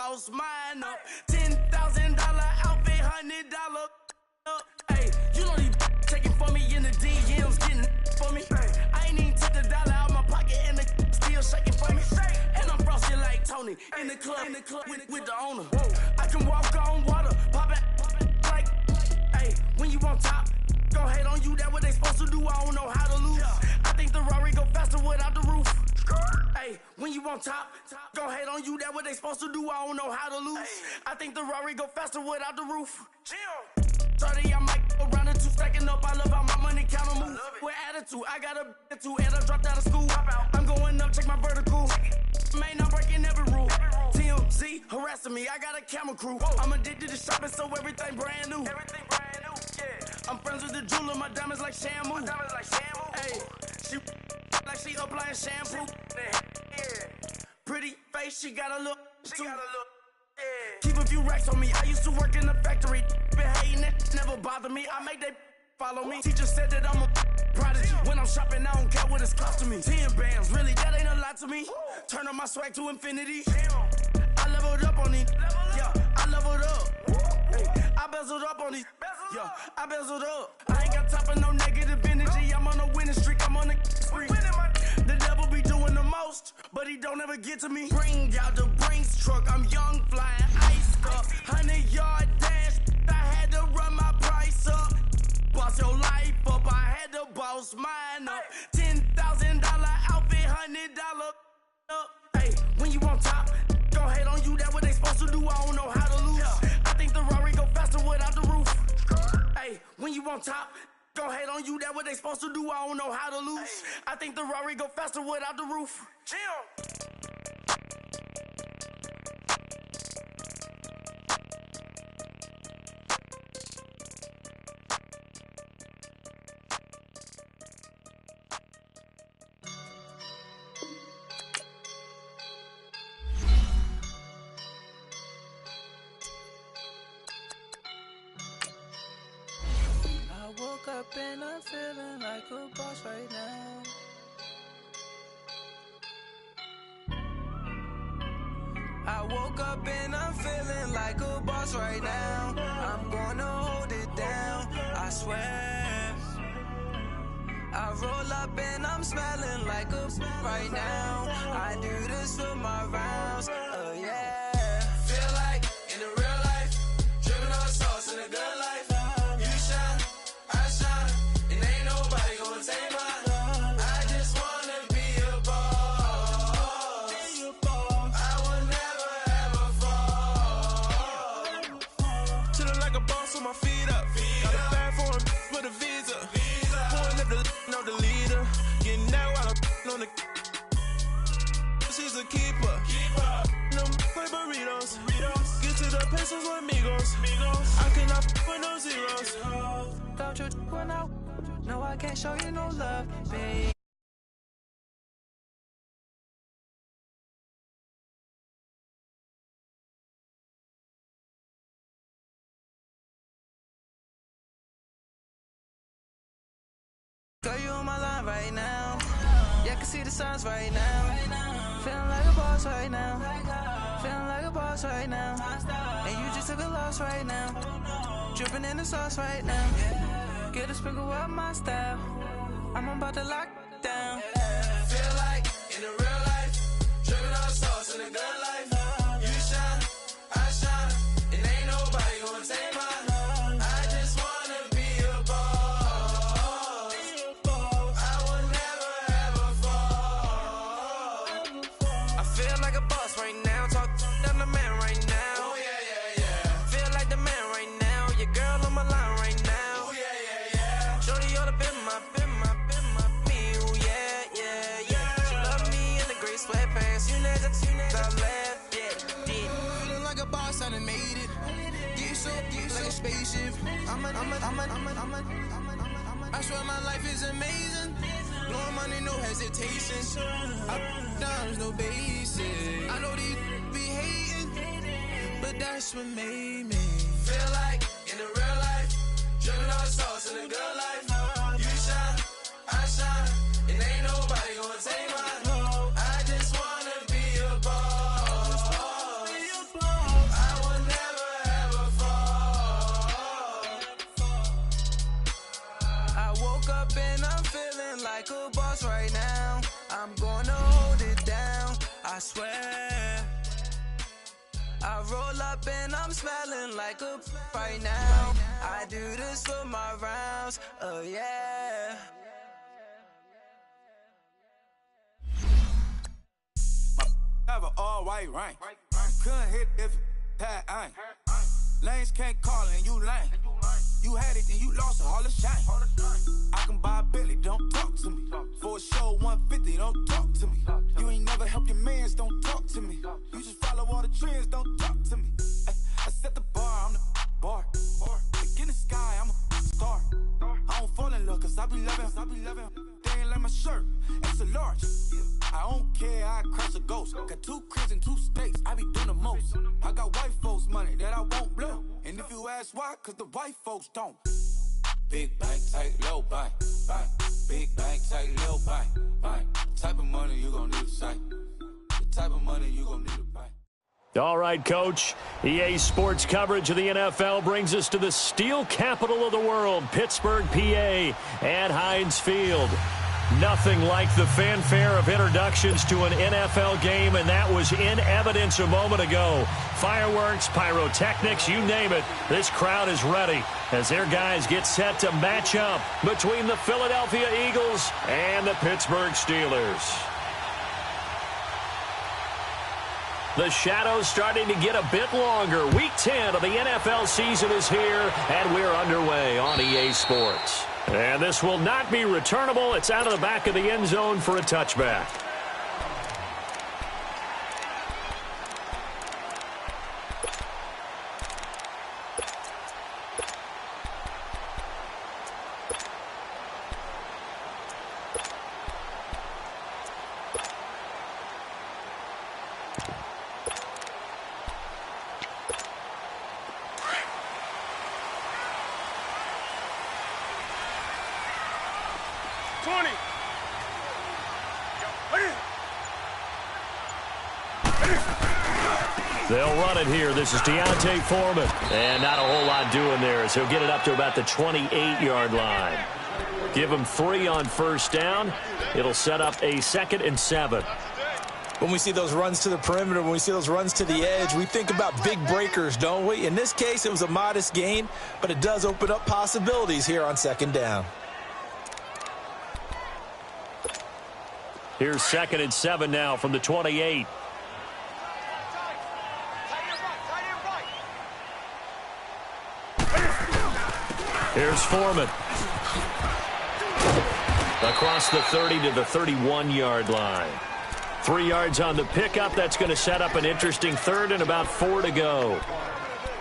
boss mine up. $10,000 outfit, $100 up. Hey, you know these checking for me in the DMs, getting for me. I ain't even took the dollar out my pocket and the still shaking for me. And I'm frosty like Tony in the club with the owner. I can walk on water, pop it like, hey, when you on top, gon' hate on you, that what they supposed to do, I don't know how to lose. I think the Rari go faster without the roof. Hey, when you on top, gon' hate on you, that what they supposed to do, I don't know how to lose. I think the Rari go faster without the roof. 30, I might go round and two, stacking up. I love how my money count on move. With attitude, I got a attitude, and I dropped out of school. I'm going up, check my vertical. Man, I'm breaking every rule. TMZ harassing me, I got a camera crew. I'm addicted to shopping, so everything brand new. I'm friends with the jeweler, my diamonds like Shamu. Hey, she like she applying shampoo. Pretty face, she got a look. Keep a few racks on me. I used to work in the factory. Been hating it, never bother me. I make they follow me. Teacher said that I'm a prodigy. When I'm shopping, I don't care what it's costing me. 10 bands, really, that ain't a lot to me. Turn up my swag to infinity. I leveled up on these. Yeah, I leveled up. Hey, I bezeled up on these. Yeah, I bezeled up. I ain't got time for no negative energy. I'm on a winning streak. I'm on a spree. The devil be doing the most, but he don't ever get to me. Bring out the Brinks truck. I'm young, flying iced up. 100-yard dash. I had to run my price up. Boss your life up. I had to boss mine up. $10,000 outfit, $100 up. Hey, when you on top, gon' hate on you. That what they supposed to do. I don't know how to lose. I think the Rari go faster without the roof. Hey, when you on top, gon' hate on you, that what they supposed to do, I don't know how to lose. I think the Rari go faster without the roof. I woke up and I'm feeling like a boss right now. I woke up and I'm feeling like a boss right now. I'm gonna hold it down, I swear. I roll up and I'm smelling like a right now. I do this for my rounds, yeah. Feel like in the real life, dripping on sauce in a good life. You shine, I shine, and ain't nobody gonna take mine. I just wanna be a boss. I will never ever fall. Chillin' like a boss with my feet up. Got a bag for him with a visa. Pulling up the know the leader. Getting out while I'm on the. She's a keeper. No play burritos. Get to the pesos with amigos. I cannot with no zeros. Thought you went out. No, I can't show you no love, babe. Girl, you on my line right now. Yeah, I can see the signs right now. Feeling like a boss right now. Feeling like a boss right now. And you just took a loss right now. Dripping in the sauce right now. Get a sprinkle up my style. I'm about to lock down. Feel like in the real life, dripping on sauce in a good life. You shine, I shine, and ain't nobody gonna take mine. I just wanna be a boss. I will never ever fall. I feel like a boss right now. Talk to the man right now. Oh yeah. Feel like the man right now. Your girl on my line right now. Oh yeah. Shorty oughta been my me. Oh yeah. She love me in the gray sweatpants. You never I left, yeah. Feeling like a boss, I done made it. Get so like a spaceship. I swear my life is amazing. Blowing money, no hesitation. Up, downs, no basic. I know these be hating, but that's what made me feel like in the real life, dripping on sauce in a good life. You shine, I shine, and ain't nobody gonna take mine. I just wanna be a boss. I swear. I roll up and I'm smelling like a right now. I do this for my rounds, oh yeah. Have an all-white ring. Couldn't hit if it had ain't. Lanes can't call and you lame. You had it and you lost it, all the shame. I can buy a Billy, don't talk to me. For a show 150, don't talk to me. You ain't never help your mans, don't talk to me. You just follow all the trends, don't talk to me. I set the bar, I'm the bar. Look in the sky, I'm a star. I don't fall in love cause I be loving. They ain't like my shirt, extra large. I don't care, I crush a ghost. Got 2 cribs and 2 states, I be doing the most. I got white folks money that I won't blow. And if you ask why, cause the white folks don't. Big bank, tight, low bank, bank. Big bank, tight, low bank, bank. Type of money you gon' need to say. The type of money you gon' need to buy. All right, Coach. EA Sports coverage of the NFL brings us to the steel capital of the world, Pittsburgh, PA, at Heinz Field. Nothing like the fanfare of introductions to an NFL game, and that was in evidence a moment ago. Fireworks, pyrotechnics, you name it. This crowd is ready as their guys get set to match up between the Philadelphia Eagles and the Pittsburgh Steelers. The shadows starting to get a bit longer. Week 10 of the NFL season is here, and we're underway on EA Sports. And this will not be returnable. It's out of the back of the end zone for a touchback. They'll run it here. This is Deontay Foreman. And not a whole lot doing there as he'll get it up to about the 28-yard line. Give him 3 on first down. It'll set up a 2nd and 7. When we see those runs to the perimeter, when we see those runs to the edge, we think about big breakers, don't we? In this case, it was a modest gain, but it does open up possibilities here on 2nd down. Here's 2nd and 7 now from the 28. Here's Foreman. Across the 30 to the 31-yard line. 3 yards on the pickup. That's going to set up an interesting 3rd and about 4 to go.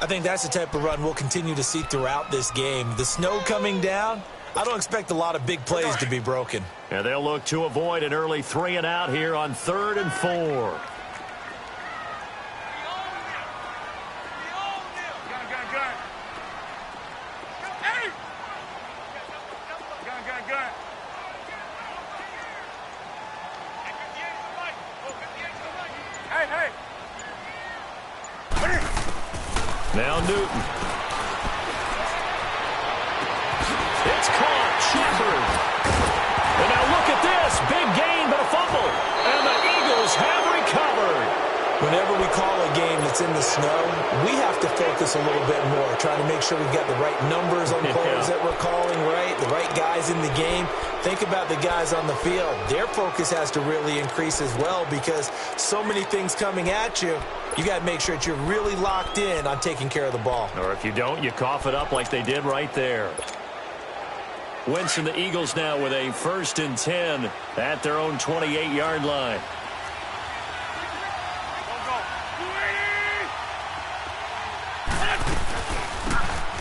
I think that's the type of run we'll continue to see throughout this game. The snow coming down, I don't expect a lot of big plays to be broken. And they'll look to avoid an early 3 and out here on 3rd and 4. Now Newton. It's caught. Shepard. And now look at this. Big gain, but a fumble. And the Eagles have recovered. Whenever we call a game that's in the snow, we have to focus a little bit more, trying to make sure we've got the right numbers on players that we're calling, right? The right guys in the game. Think about the guys on the field. Their focus has to really increase as well because so many things coming at you. You got to make sure that you're really locked in on taking care of the ball. Or if you don't, you cough it up like they did right there. Wentz and the Eagles now with a 1st and 10 at their own 28-yard line.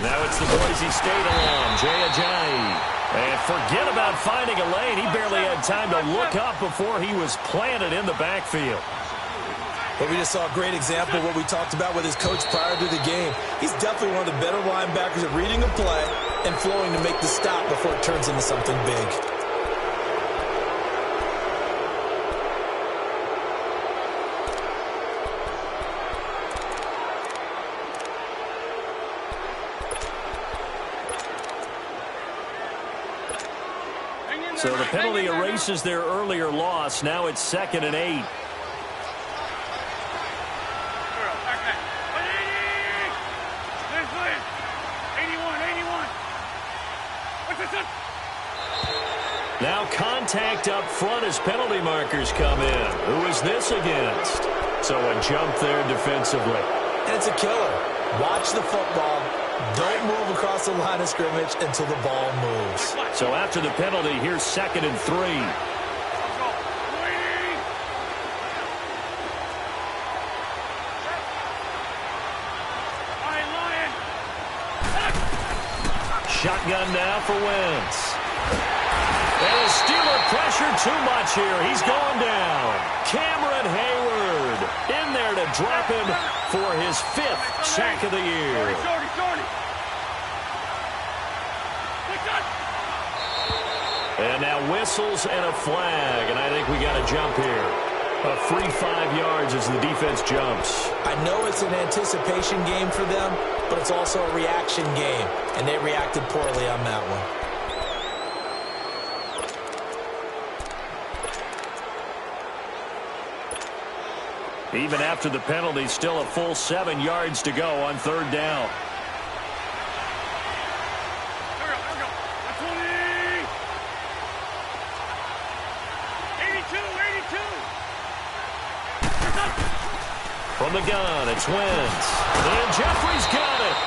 Now it's the Boise State alum, Jay Ajayi. And forget about finding a lane. He barely had time to look up before he was planted in the backfield. But we just saw a great example of what we talked about with his coach prior to the game. He's definitely one of the better linebackers at reading a play and flowing to make the stop before it turns into something big. So the penalty erases their earlier loss. Now it's 2nd and 8. Now contact up front as penalty markers come in. Who is this against? So a jump there defensively. And it's a killer. Watch the football. Don't move across the line of scrimmage until the ball moves. So after the penalty, here's 2nd and 3. Shotgun now for Wentz. And the Steeler pressure too much here. He's going down. Cameron Hayward in there to drop him for his 5th sack of the year. And now whistles and a flag, and I think we got a jump here. A free 5 yards as the defense jumps. I know it's an anticipation game for them, but it's also a reaction game, and they reacted poorly on that one. Even after the penalty, still a full 7 yards to go on 3rd down. From the gun, it's Wentz. And Jeffrey's got it.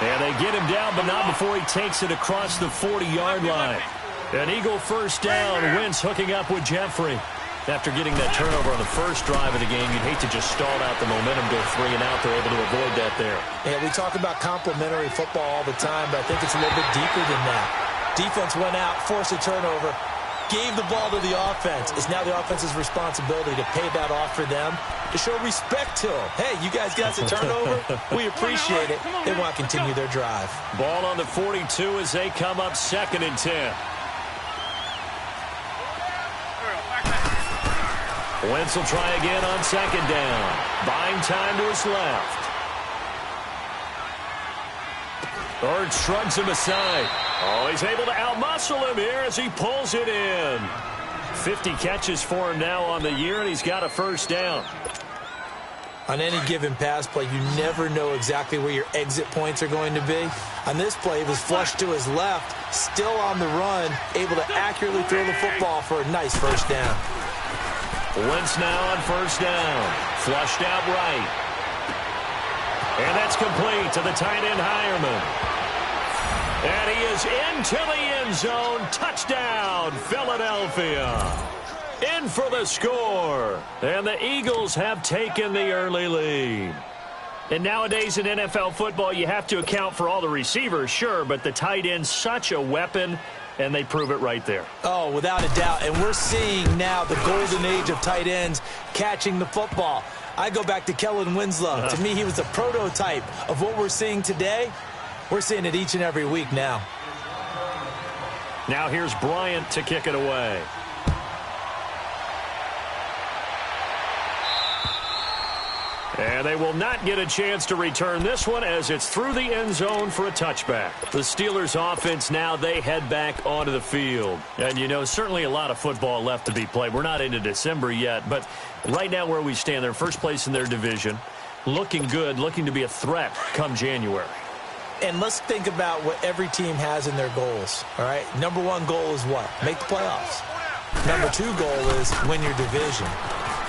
And they get him down, but not before he takes it across the 40-yard line. An Eagle first down. Wentz hooking up with Jeffrey. After getting that turnover on the first drive of the game, you'd hate to just stall out the momentum, go 3 and out. They're able to avoid that there. Yeah, we talk about complementary football all the time, but I think it's a little bit deeper than that. Defense went out, forced a turnover, gave the ball to the offense. It's now the offense's responsibility to pay that off for them, to show respect to them. Hey, you guys got the turnover. We appreciate it. They want to continue their drive. Ball on the 42 as they come up 2nd and 10. Wentz will try again on 2nd down. Buying time to his left. Bird shrugs him aside. Oh, he's able to outmuscle him here as he pulls it in. 50 catches for him now on the year, and he's got a first down. On any given pass play, you never know exactly where your exit points are going to be. On this play, he was flushed to his left, still on the run, able to accurately throw the football for a nice first down. Wentz now on first down. Flushed out right. And that's complete to the tight end Hireman. And he is into the end zone. Touchdown, Philadelphia. In for the score. And the Eagles have taken the early lead. And nowadays in NFL football, you have to account for all the receivers, sure, but the tight end's such a weapon, and they prove it right there. Oh, without a doubt. And we're seeing now the golden age of tight ends catching the football. I go back to Kellen Winslow. To me, he was the prototype of what we're seeing today. We're seeing it each and every week now. Now here's Bryant to kick it away. And they will not get a chance to return this one as it's through the end zone for a touchback. The Steelers offense now, they head back onto the field. And, you know, certainly a lot of football left to be played. We're not into December yet, but right now where we stand, they're first place in their division. Looking good, looking to be a threat come January. And let's think about what every team has in their goals, all right? Number one goal is what? Make the playoffs. Number two goal is win your division.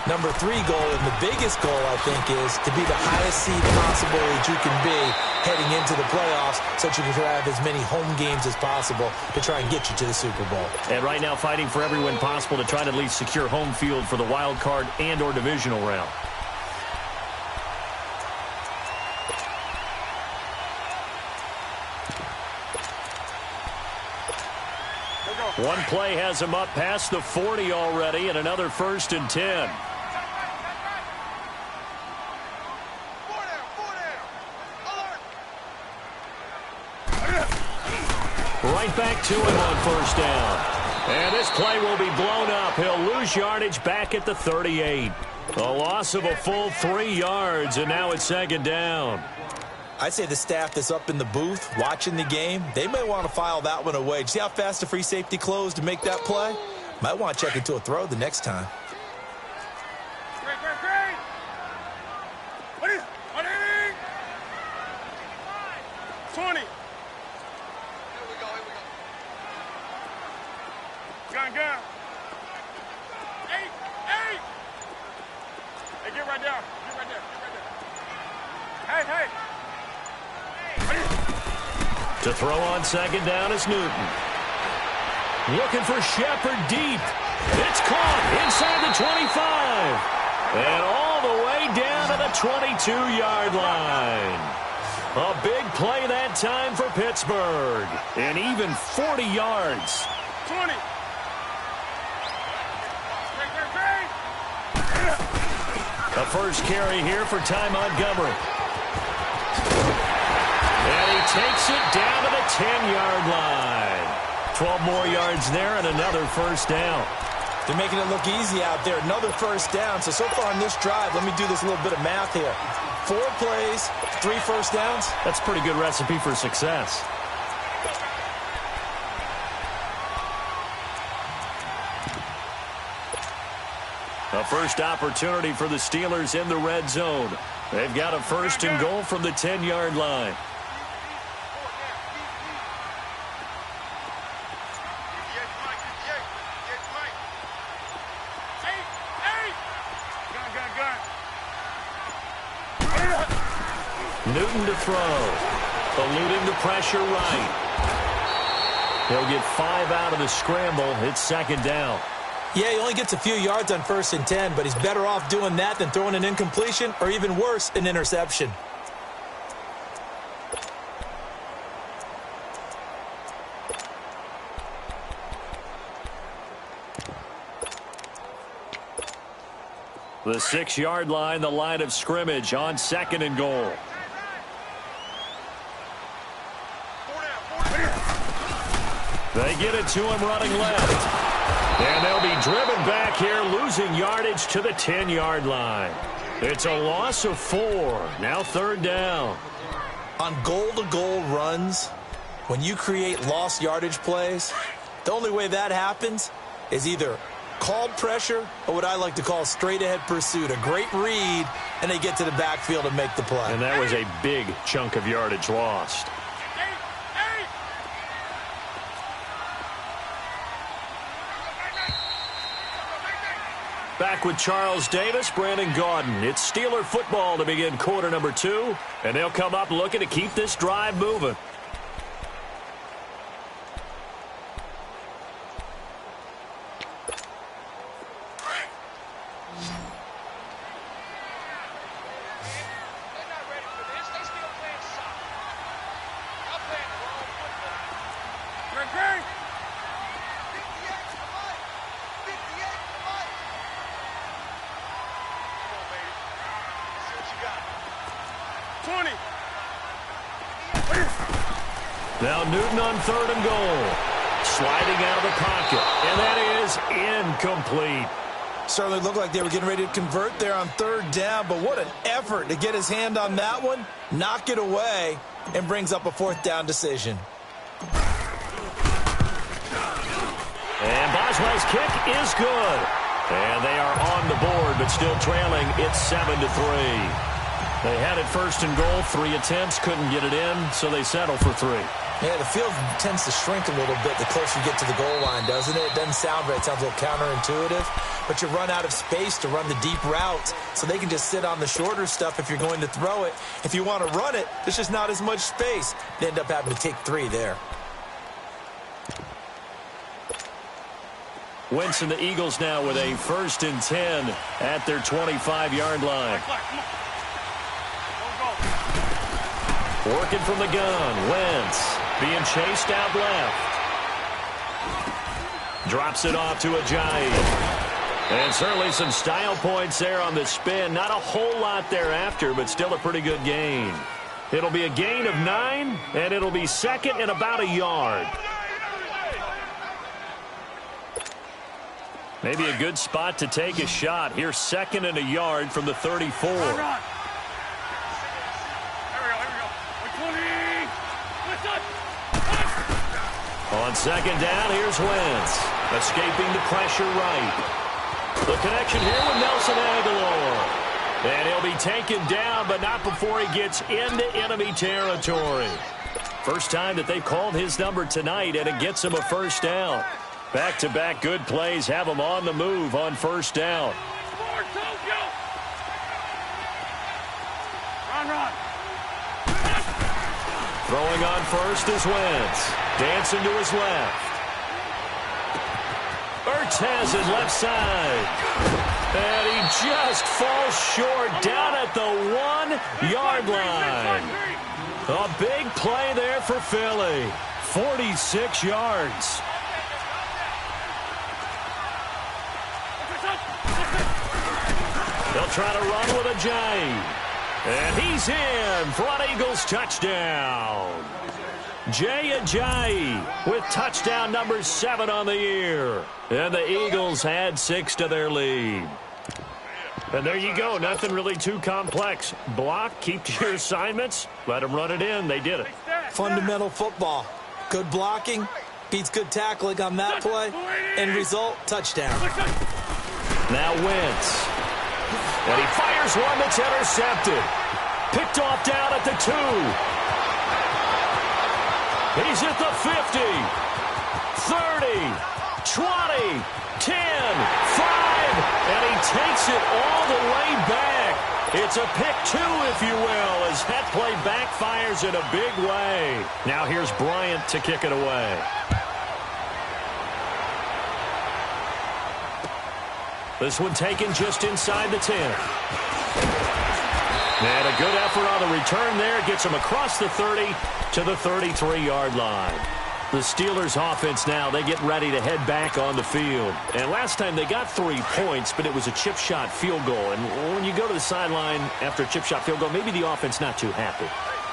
Number three goal, and the biggest goal, I think, is to be the highest seed possible that you can be heading into the playoffs so that you can have as many home games as possible to try and get you to the Super Bowl. And right now fighting for every win possible to try to at least secure home field for the wild card and or divisional round. One play has him up past the 40 already, and another 1st and 10. Right back to him on first down. And this play will be blown up. He'll lose yardage back at the 38. A loss of a full 3 yards, and now it's 2nd down. I'd say the staff that's up in the booth watching the game, they may want to file that one away. See how fast the free safety closed to make that play? Might want to check into a throw the next time. Great. 20. Here we go. To throw on second down is Newton. Looking for Shepard deep. It's caught inside the 25. And all the way down to the 22-yard line. A big play that time for Pittsburgh. And even 40 yards. 20. A first carry here for Ty Montgomery. And he takes it down to the 10-yard line. 12 more yards there and another first down. They're making it look easy out there. Another first down. So far on this drive, let me do this little bit of math here. 4 plays, 3 first downs. That's a pretty good recipe for success. A first opportunity for the Steelers in the red zone. They've got a first and goal from the 10-yard line. Newton to throw. Eluding the pressure right. He'll get 5 out of the scramble. It's second down. Yeah, he only gets a few yards on 1st and 10, but he's better off doing that than throwing an incompletion or even worse, an interception. The 6-yard line, the line of scrimmage on second and goal. They get it to him running left. And they'll be driven back here, losing yardage to the 10-yard line. It's a loss of 4. Now third down. On goal-to-goal runs, when you create lost yardage plays, the only way that happens is either called pressure or what I like to call straight-ahead pursuit. A great read, and they get to the backfield and make the play. And that was a big chunk of yardage lost. Back with Charles Davis, Brandon Gaudin. It's Steeler football to begin quarter number 2, and they'll come up looking to keep this drive moving. Now Newton on third and goal. Sliding out of the pocket. And that is incomplete. Certainly looked like they were getting ready to convert there on third down, but what an effort to get his hand on that one, knock it away, and brings up a 4th down decision. And Boswell's kick is good. And they are on the board, but still trailing. It's 7-3. They had it first and goal, 3 attempts, couldn't get it in, so they settle for 3. Yeah, the field tends to shrink a little bit the closer you get to the goal line, doesn't it? It doesn't sound right. It sounds a little counterintuitive. But you run out of space to run the deep routes, so they can just sit on the shorter stuff if you're going to throw it. If you want to run it, there's just not as much space. They end up having to take 3 there. Wentz and the Eagles now with a 1st and 10 at their 25-yard line. Working from the gun, Wentz being chased out left. Drops it off to Ajayi. And certainly some style points there on the spin. Not a whole lot thereafter, but still a pretty good gain. It'll be a gain of 9, and it'll be second and about a yard. Maybe a good spot to take a shot. Here's 2nd and a yard from the 34. On second down, here's Wentz. Escaping the pressure right. The connection here with Nelson Aguilar. And he'll be taken down, but not before he gets into enemy territory. First time that they've called his number tonight, and it gets him a first down. Back-to-back good plays have him on the move on first down. Run. Throwing on first is Wentz. Dancing to his left. Ertz has it left side. And he just falls short down at the 1-yard line. A big play there for Philly. 46 yards. They'll try to run with Ajayi. And he's in for an Eagles touchdown. Jay Ajayi with touchdown number 7 on the year. And the Eagles add 6 to their lead. And there you go. Nothing really too complex. Block, keep to your assignments, let them run it in. They did it. Fundamental football. Good blocking beats good tackling on that play. End result, touchdown. Now Wentz. And he fires one that's intercepted. Picked off down at the 2. He's at the 50, 30, 20, 10, 5, and he takes it all the way back. It's a pick 2, if you will, as that play backfires in a big way. Now here's Bryant to kick it away. This one taken just inside the 10. And a good effort on the return there. Gets him across the 30 to the 33-yard line. The Steelers offense now, they get ready to head back on the field. And last time they got 3 points, but it was a chip shot field goal. And when you go to the sideline after a chip shot field goal, maybe the offense not too happy.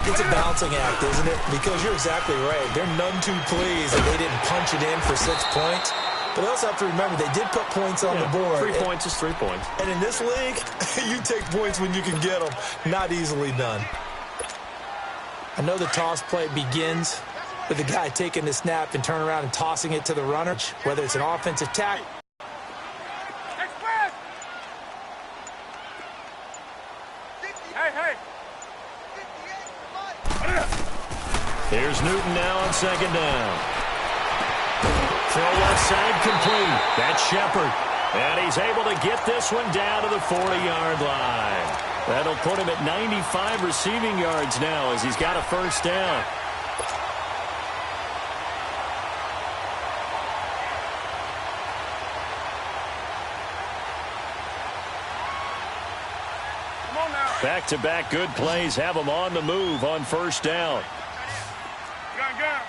It's a balancing act, isn't it? Because you're exactly right. They're none too pleased that they didn't punch it in for 6 points. But they also have to remember they did put points on the board. 3 points is 3 points. And in this league, you take points when you can get them. Not easily done. I know the toss play begins with the guy taking the snap and turn around and tossing it to the runner, whether it's an offensive tackle. Here's Newton now on second down. Throw left side complete. That's Shepard. And he's able to get this one down to the 40-yard line. That'll put him at 95 receiving yards now as he's got a first down. Back-to-back good plays have him on the move on first down. Gun.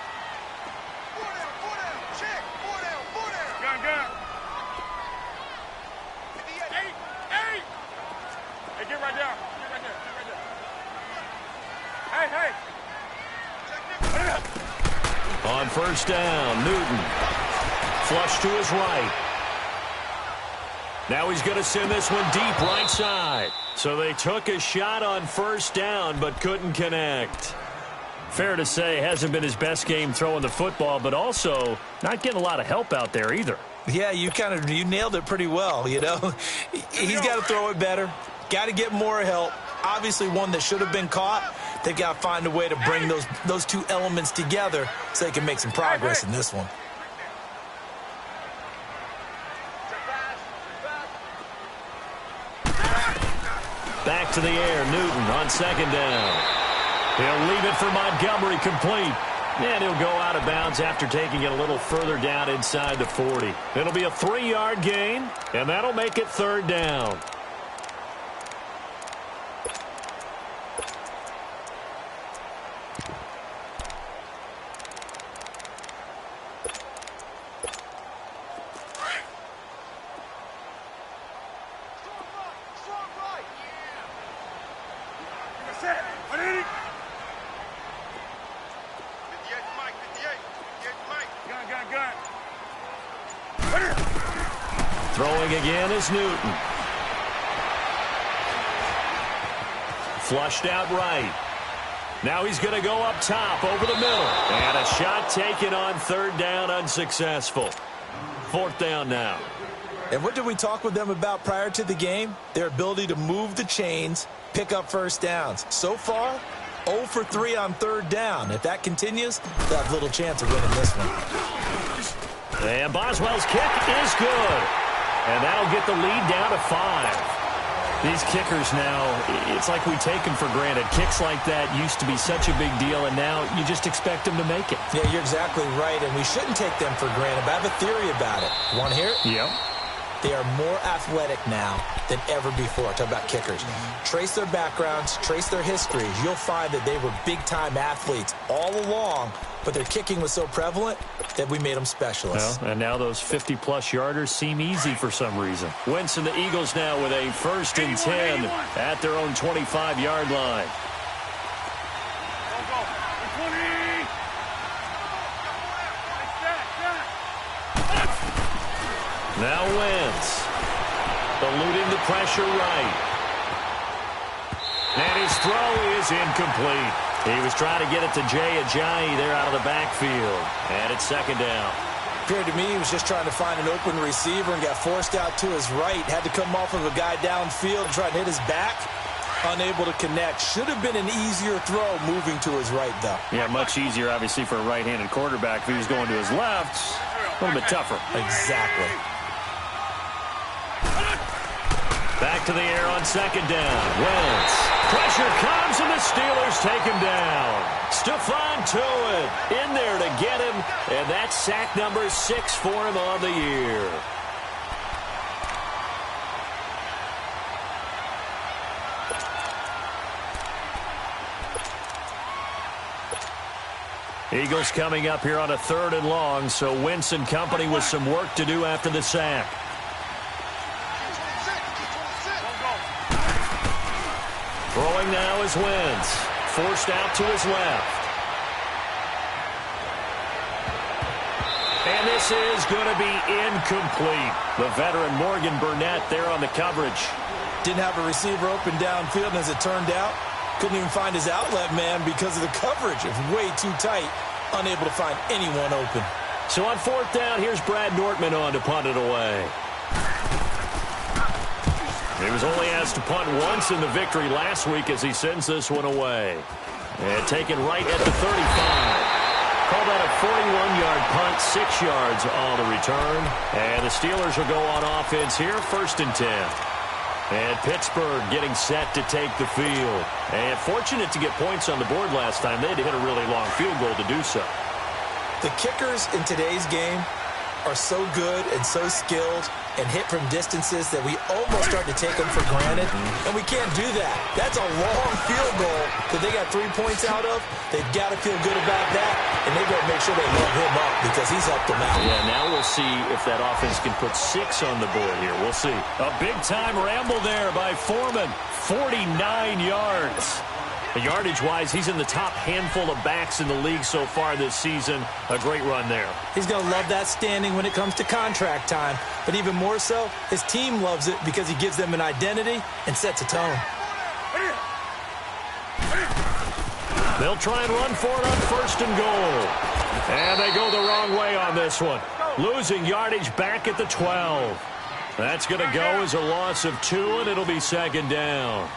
Check. Gun. Hey, get right down. Hey. On first down, Newton. Flush to his right. Now he's going to send this one deep right side. So they took a shot on first down but couldn't connect. Fair to say, hasn't been his best game throwing the football, but also not getting a lot of help out there either. Yeah, you nailed it pretty well, you know. He's got to throw it better. Got to get more help. Obviously one that should have been caught. They've got to find a way to bring those two elements together so they can make some progress in this one. Back to the air, Newton on second down. He'll leave it for Montgomery complete. And he'll go out of bounds after taking it a little further down inside the 40. It'll be a 3-yard gain, and that'll make it third down. Throwing again is Newton. Flushed out right. Now he's going to go up top over the middle. And a shot taken on third down, unsuccessful. Fourth down now. And what did we talk with them about prior to the game? Their ability to move the chains, pick up first downs. So far, 0 for 3 on third down. If that continues, they'll have little chance of winning this one. And Boswell's kick is good. And that'll get the lead down to 5. These kickers now, it's like we take them for granted. Kicks like that used to be such a big deal, and now you just expect them to make it. Yeah, you're exactly right, and we shouldn't take them for granted, but I have a theory about it. You want to hear it? Yep. They are more athletic now than ever before. Talk about kickers. Trace their backgrounds, trace their histories. You'll find that they were big-time athletes all along, but their kicking was so prevalent that we made them specialists. Well, and now those 50-plus yarders seem easy for some reason. Wentz and the Eagles now with a 1st and 10 at their own 25-yard line. Go. 20. Now Wentz, eluding the pressure right. And his throw is incomplete. He was trying to get it to Jay Ajayi there out of the backfield. And it's 2nd down. Appeared to me he was just trying to find an open receiver and got forced out to his right. Had to come off of a guy downfield and try to hit his back. Unable to connect. Should have been an easier throw moving to his right, though. Yeah, much easier, obviously, for a right-handed quarterback. If he was going to his left, a little bit tougher. Exactly. Back to the air on 2nd down. Wentz. Pressure comes, and the Steelers take him down. Stephon Tuitt in there to get him, and that's sack number 6 for him on the year. Eagles coming up here on a 3rd and long, so Wentz and company with some work to do after the sack. Throwing now is Wentz. Forced out to his left. And this is going to be incomplete. The veteran Morgan Burnett there on the coverage. Didn't have a receiver open downfield, and as it turned out, couldn't even find his outlet man because of the coverage. It was way too tight. Unable to find anyone open. So on 4th down, here's Brad Nortman on to punt it away. He was only asked to punt once in the victory last week as he sends this one away. And taken right at the 35. Call that a 41-yard punt, 6 yards on the return. And the Steelers will go on offense here, 1st and 10. And Pittsburgh getting set to take the field. And fortunate to get points on the board last time. They had to hit a really long field goal to do so. The kickers in today's game are so good and so skilled and hit from distances that we almost start to take them for granted, and we can't do that. That's a long field goal that they got 3 points out of. They've got to feel good about that, and they've got to make sure they load him up because he's helped them out. Yeah, now we'll see if that offense can put 6 on the board here. We'll see. A big-time ramble there by Foreman. 49 yards. Yardage-wise, he's in the top handful of backs in the league so far this season. A great run there. He's going to love that standing when it comes to contract time. But even more so, his team loves it because he gives them an identity and sets a tone. They'll try and run for it on 1st and goal. And they go the wrong way on this one. Losing yardage back at the 12. That's going to go as a loss of 2, and it'll be 2nd down.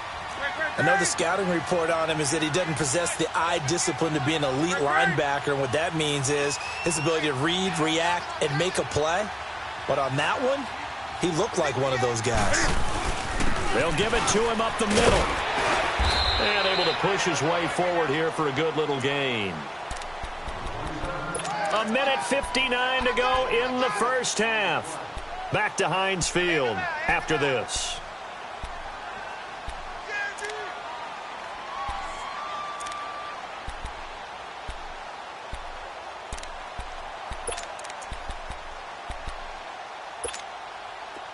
I know the scouting report on him is that he doesn't possess the eye discipline to be an elite linebacker, and what that means is his ability to read, react, and make a play. But on that one, he looked like one of those guys. They'll give it to him up the middle. And able to push his way forward here for a good little gain. 1:59 to go in the 1st half. Back to Heinz Field after this.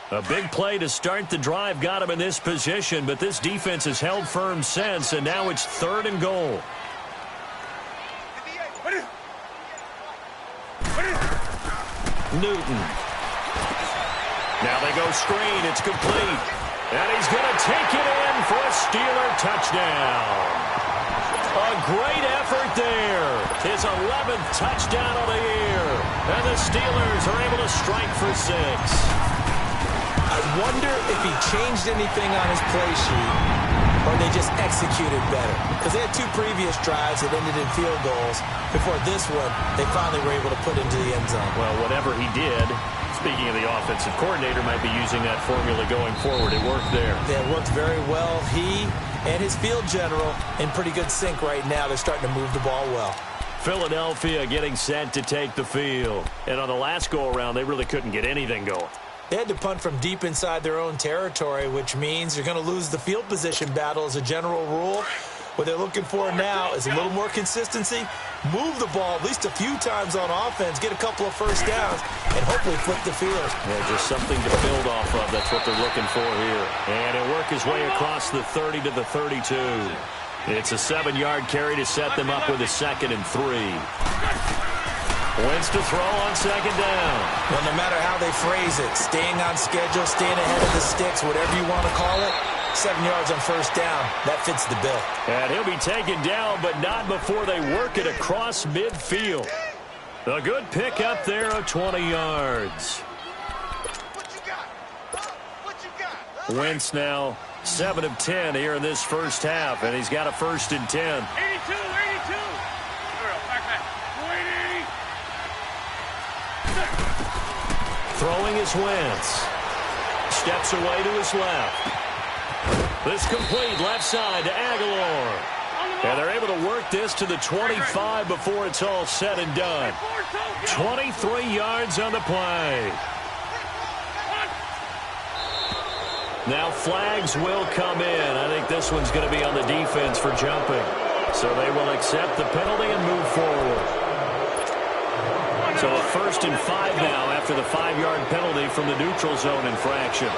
A big play to start the drive got him in this position, but this defense has held firm since, and now it's 3rd and goal. Newton. Now they go screen. It's complete. And he's going to take it in for a Steeler touchdown. A great effort there. His 11th touchdown of the year. And the Steelers are able to strike for 6. I wonder if he changed anything on his play sheet or they just executed better. Because they had 2 previous drives that ended in field goals. Before this one, they finally were able to put into the end zone. Well, whatever he did, Speaking of the offensive coordinator, might be using that formula going forward. It worked there. Yeah, it worked very well. He and his field general in pretty good sync right now. They're starting to move the ball well. Philadelphia getting set to take the field. And on the last go-around, they really couldn't get anything going. They had to punt from deep inside their own territory, which means you're going to lose the field position battle as a general rule. What they're looking for now is a little more consistency, move the ball at least a few times on offense, get a couple of first downs, and hopefully flip the field. Yeah, just something to build off of. That's what they're looking for here. And he'll work his way across the 30 to the 32. It's a 7-yard carry to set them up with a 2nd and 3. Wentz to throw on 2nd down. Well, no matter how they phrase it, staying on schedule, staying ahead of the sticks, whatever you want to call it, 7 yards on first down, that fits the bill. And he'll be taken down, but not before they work it across midfield. A good pick up there of 20 yards. Wentz now 7 of 10 here in this first half, and he's got a 1st and 10. 82, 82. Throwing is Wentz. Steps away to his left. This complete left side to Aguilar. And they're able to work this to the 25 before it's all said and done. 23 yards on the play. Now flags will come in. I think this one's going to be on the defense for jumping. So they will accept the penalty and move forward. So a 1st and 5 now after the 5-yard penalty from the neutral zone infraction.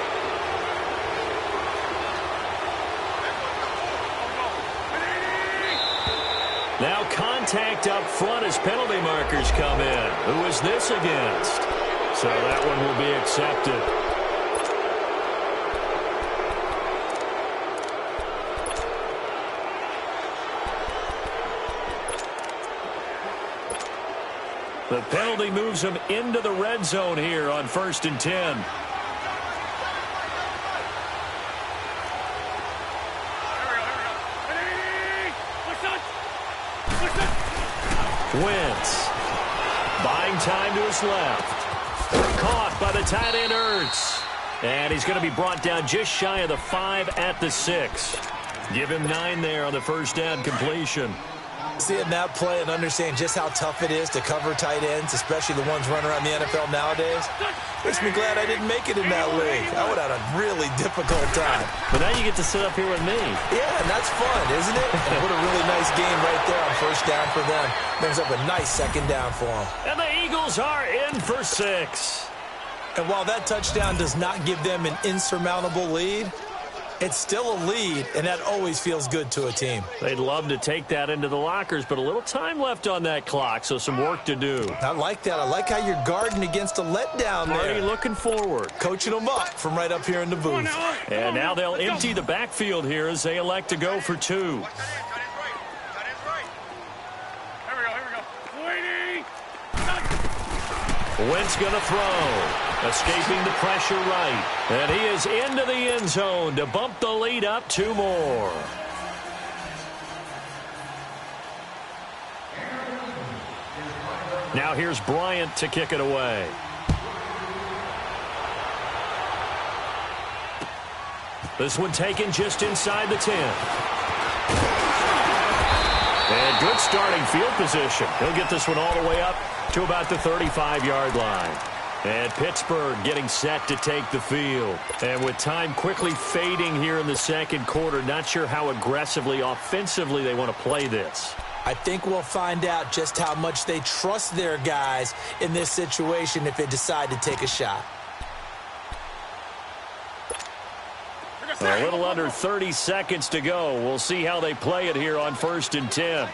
Now contact up front as penalty markers come in. Who is this against? So that one will be accepted. The penalty moves him into the red zone here on 1st and 10. Wentz buying time to his left. Caught by the tight end Ertz. And he's going to be brought down just shy of the 5 at the 6. Give him 9 there on the first down completion. Seeing that play and understanding just how tough it is to cover tight ends, especially the ones running around the NFL nowadays, makes me glad I didn't make it in that league. I would have had a really difficult time. But now you get to sit up here with me. Yeah, and that's fun, isn't it? And what a really nice game right there on first down for them. Brings up a nice 2nd down for them. And the Eagles are in for 6. And while that touchdown does not give them an insurmountable lead, it's still a lead, and that always feels good to a team. They'd love to take that into the lockers, but a little time left on that clock, so some work to do. I like that. I like how you're guarding against a letdown there. Already looking forward. Coaching them up from right up here in the booth. And now they'll empty the backfield here as they elect to go for 2. Wentz going to throw. Escaping the pressure right. And he is into the end zone to bump the lead up 2 more. Now here's Bryant to kick it away. This one taken just inside the 10. And good starting field position. He'll get this one all the way up to about the 35-yard line. And Pittsburgh getting set to take the field. And with time quickly fading here in the second quarter, not sure how aggressively, offensively they want to play this. I think we'll find out just how much they trust their guys in this situation if they decide to take a shot. A little under 30 seconds to go. We'll see how they play it here on 1st and 10.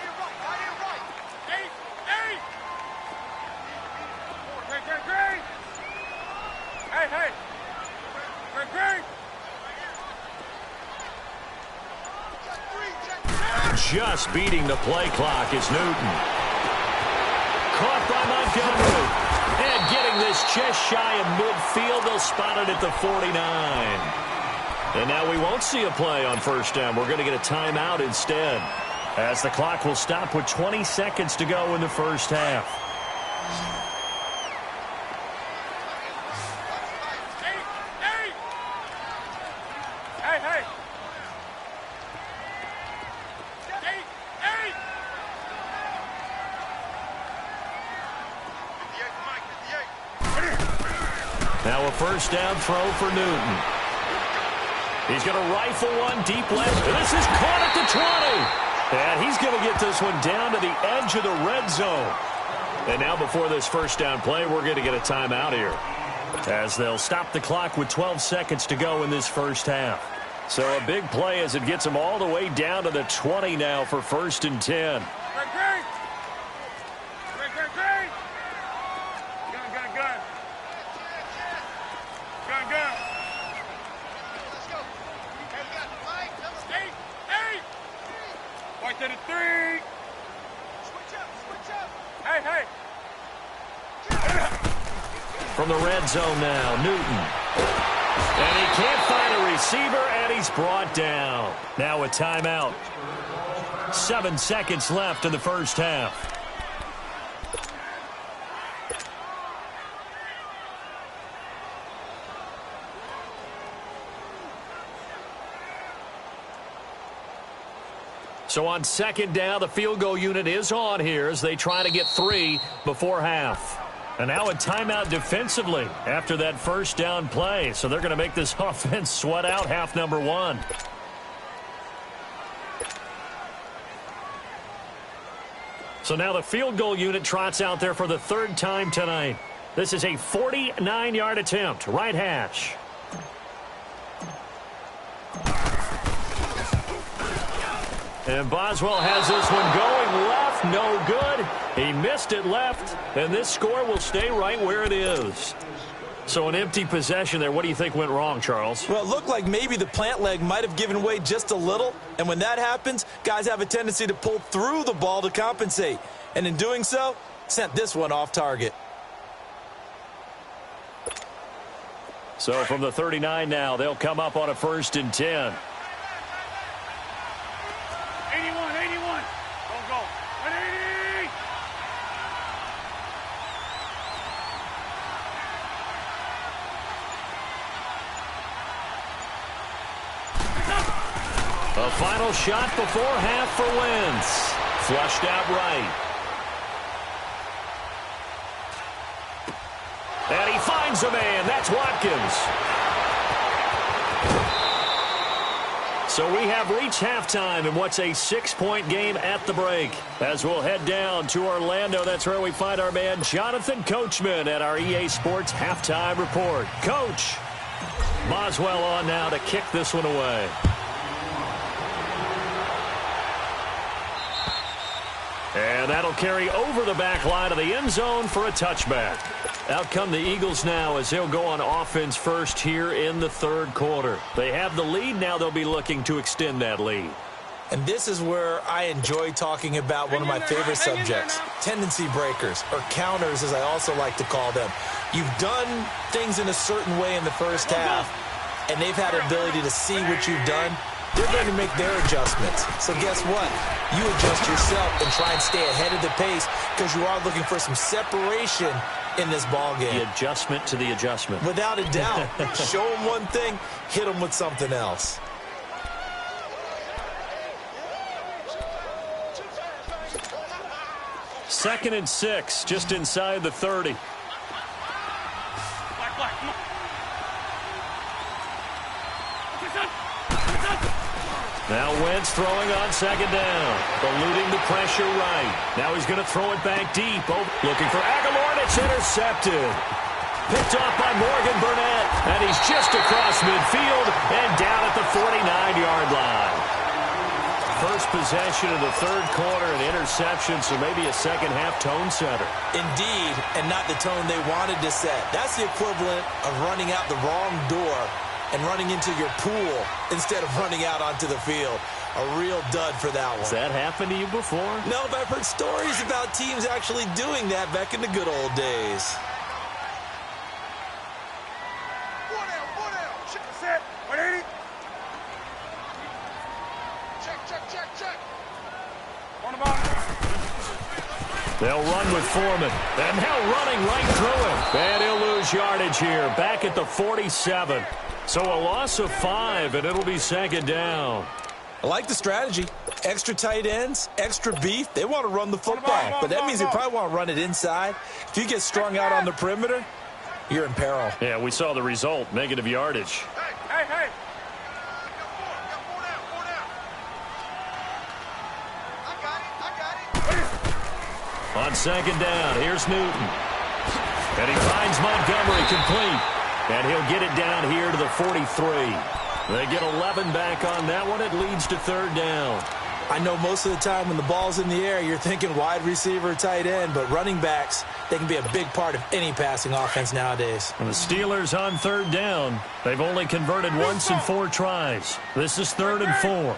Just beating the play clock is Newton. Caught by Montgomery. And getting this just shy of midfield. They'll spot it at the 49. And now we won't see a play on first down. We're going to get a timeout instead, as the clock will stop with 20 seconds to go in the first half. Now a first down throw for Newton. He's going to rifle one deep left. This is caught at the 20. And he's going to get this one down to the edge of the red zone. And now before this first down play, we're going to get a timeout here, as they'll stop the clock with 12 seconds to go in this first half. So a big play as it gets them all the way down to the 20 now for 1st and 10. To the 3. Switch up. Hey. From the red zone now, Newton. And he can't find a receiver, and he's brought down. Now a timeout. 7 seconds left in the first half. So on second down, the field goal unit is on here as they try to get 3 before half. And now a timeout defensively after that first down play. So they're going to make this offense sweat out half number 1. So now the field goal unit trots out there for the 3rd time tonight. This is a 49-yard attempt, right hash. And Boswell has this one going left, no good. He missed it left, and this score will stay right where it is. So an empty possession there. What do you think went wrong, Charles? Well, it looked like maybe the plant leg might have given way just a little, and when that happens, guys have a tendency to pull through the ball to compensate. And in doing so, sent this one off target. So from the 39 now, they'll come up on a 1st and 10. 81. Don't go. 180. A final shot before half for Wentz. Flushed out right. And he finds a man. That's Watkins. So we have reached halftime in what's a 6-point game at the break. As we'll head down to Orlando, that's where we find our man Jonathan Coachman at our EA Sports Halftime Report. Coach, Boswell on now to kick this one away. And that'll carry over the back line of the end zone for a touchback. Out come the Eagles now as they'll go on offense first here in the 3rd quarter. They have the lead. Now they'll be looking to extend that lead. And this is where I enjoy talking about one of my favorite subjects, tendency breakers, or counters as I also like to call them. You've done things in a certain way in the first half, and they've had the ability to see what you've done. They're going to make their adjustments. So guess what? You adjust yourself and try and stay ahead of the pace because you are looking for some separation in this ball game. The adjustment to the adjustment. Without a doubt. Show them one thing, hit them with something else. Second and 6, just inside the 30. Now Wentz throwing on second down. Eluding the pressure right. Now he's going to throw it back deep. Oh, looking for Aguilar, and it's intercepted. Picked off by Morgan Burnett. And he's just across midfield and down at the 49-yard line. First possession of the 3rd quarter, an interception, so maybe a second-half tone setter. Indeed, and not the tone they wanted to set. That's the equivalent of running out the wrong door and running into your pool instead of running out onto the field. A real dud for that one. Has that happened to you before? No, but I've heard stories about teams actually doing that back in the good old days. Four down. Set. 180. Check. On the ball. They'll run with Foreman. And now running right through it. And he'll lose yardage here. Back at the 47. So a loss of 5, and it'll be second down. I like the strategy. Extra tight ends, extra beef. They want to run the football, but that means they probably want to run it inside. If you get strung out on the perimeter, you're in peril. Yeah, we saw the result, negative yardage. Hey. Got four down. I got it. On second down, here's Newton. And he finds Montgomery complete. And he'll get it down here to the 43. They get 11 back on that one. It leads to third down. I know most of the time when the ball's in the air, you're thinking wide receiver, tight end, but running backs, they can be a big part of any passing offense nowadays. And the Steelers on third down. They've only converted once in 4 tries. This is 3rd and 4.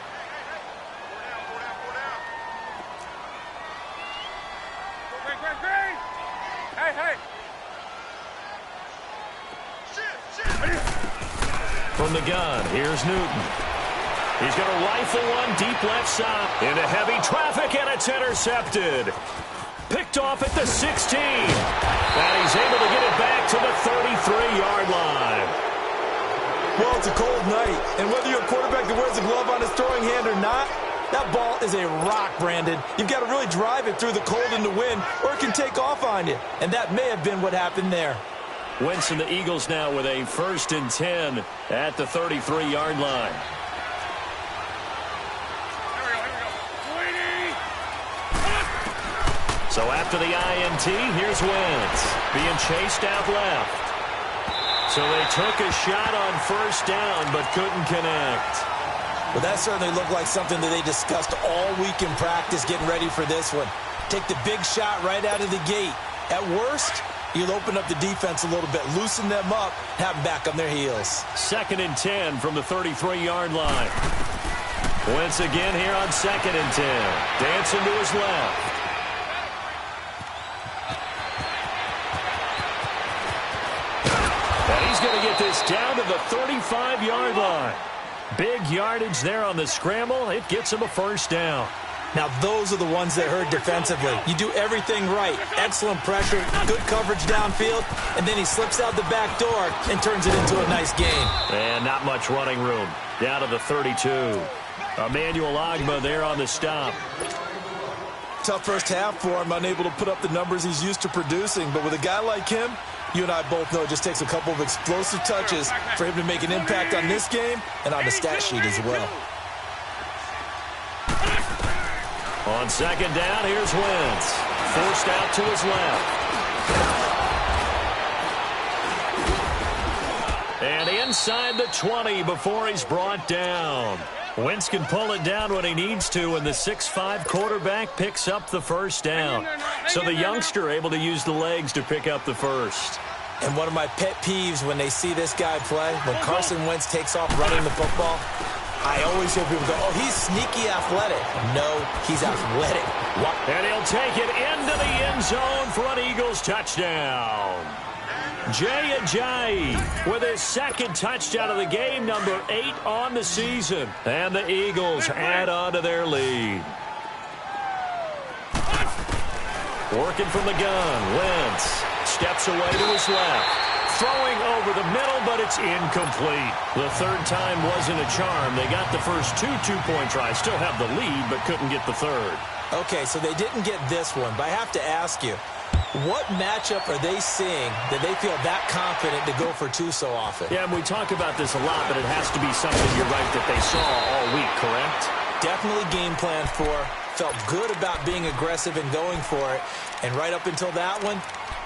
From the gun, here's Newton. He's going to rifle one deep left side into heavy traffic, and it's intercepted. Picked off at the 16. And he's able to get it back to the 33-yard line. Well, it's a cold night, and whether you're a quarterback that wears a glove on his throwing hand or not, that ball is a rock, Brandon. You've got to really drive it through the cold and the wind, or it can take off on you. And that may have been what happened there. Wentz and the Eagles now with a 1st and 10 at the 33-yard line. So after the INT, here's Wentz being chased out left. So they took a shot on 1st down but couldn't connect. Well, that certainly looked like something that they discussed all week in practice getting ready for this one. Take the big shot right out of the gate. At worst, you'll open up the defense a little bit, loosen them up, have them back on their heels. 2nd and 10 from the 33-yard line. Wentz again here on 2nd and 10. Dancing to his left. And he's going to get this down to the 35-yard line. Big yardage there on the scramble. It gets him a 1st down. Now, those are the ones that hurt defensively. You do everything right. Excellent pressure, good coverage downfield, and then he slips out the back door and turns it into a nice game. And not much running room. Down to the 32. Emmanuel Ogbah there on the stop. Tough first half for him, unable to put up the numbers he's used to producing. But with a guy like him, you and I both know it just takes a couple of explosive touches for him to make an impact on this game and on the stat sheet as well. On 2nd down, here's Wentz. Forced out to his left. And inside the 20 before he's brought down. Wentz can pull it down when he needs to, and the 6'5" quarterback picks up the 1st down. So the youngster able to use the legs to pick up the 1st. And one of my pet peeves when they see this guy play, when Carson Wentz takes off running the football, I always hear people go, oh, he's sneaky athletic. No, he's athletic. What? And he'll take it into the end zone for an Eagles touchdown. Jay Ajayi with his 2nd touchdown of the game, number 8 on the season. And the Eagles add on to their lead. Working from the gun, Wentz steps away to his left. Throwing over the middle, but it's incomplete. The 3rd time wasn't a charm. They got the first 2 two-point tries. Still have the lead, but couldn't get the 3rd. Okay, so they didn't get this one, but I have to ask you, what matchup are they seeing that they feel that confident to go for 2 so often? Yeah, and we talk about this a lot, but it has to be something, you're right, that they saw all week, correct? Definitely game plan for, felt good about being aggressive and going for it, and right up until that one,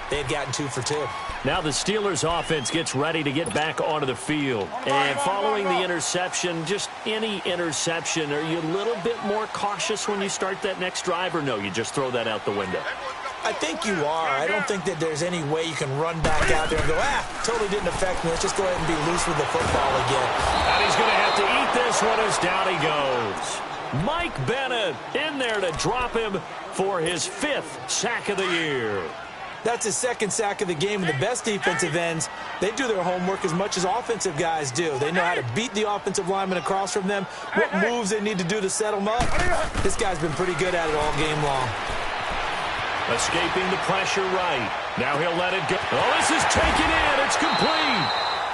they had gotten 2 for 2. Now the Steelers offense gets ready to get back onto the field. And following the interception, just any interception, are you a little bit more cautious when you start that next drive, or no, you just throw that out the window? I think you are. I don't think that there's any way you can run back out there and go, totally didn't affect me. Let's just go ahead and be loose with the football again. And he's going to have to eat this one as down he goes. Mike Bennett in there to drop him for his 5th sack of the year. That's his 2nd sack of the game. And the best defensive ends, they do their homework as much as offensive guys do. They know how to beat the offensive lineman across from them, what moves they need to do to set them up. This guy's been pretty good at it all game long. Escaping the pressure right. Now he'll let it go. Oh, this is taken in. It's complete.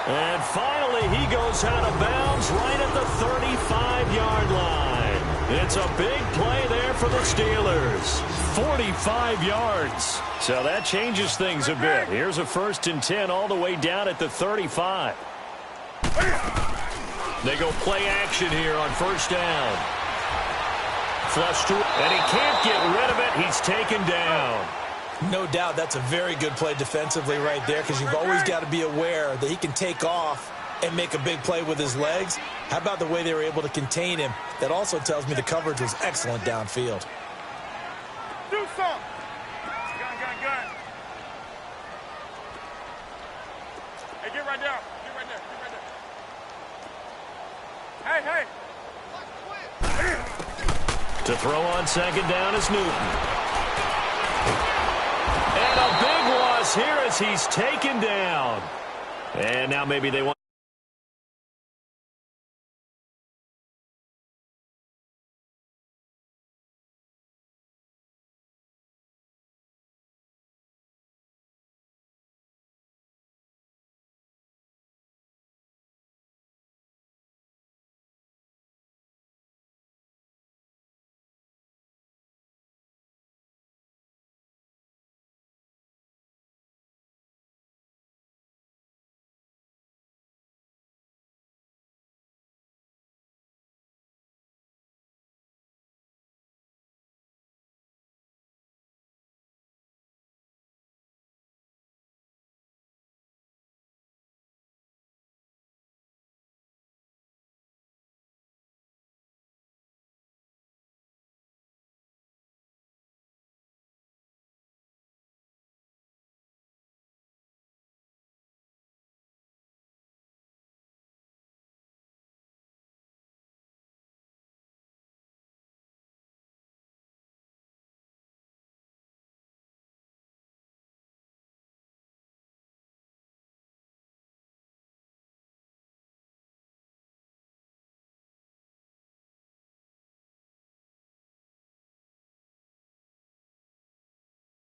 And finally, he goes out of bounds right at the 35-yard line. It's a big play there for the Steelers. 45 yards. So that changes things a bit. Here's a 1st and 10 all the way down at the 35. They go play action here on 1st down. Flush to, and he can't get rid of it. He's taken down. No doubt that's a very good play defensively right there, because you've always got to be aware that he can take off and make a big play with his legs. How about the way they were able to contain him? That also tells me the coverage was excellent downfield. Do something. Gun. Hey, get right there. Get right there. Hey. To throw on 2nd down is Newton. And a big loss here as he's taken down. And now maybe they want.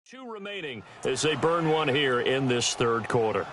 Two remaining as they burn one here in this 3rd quarter.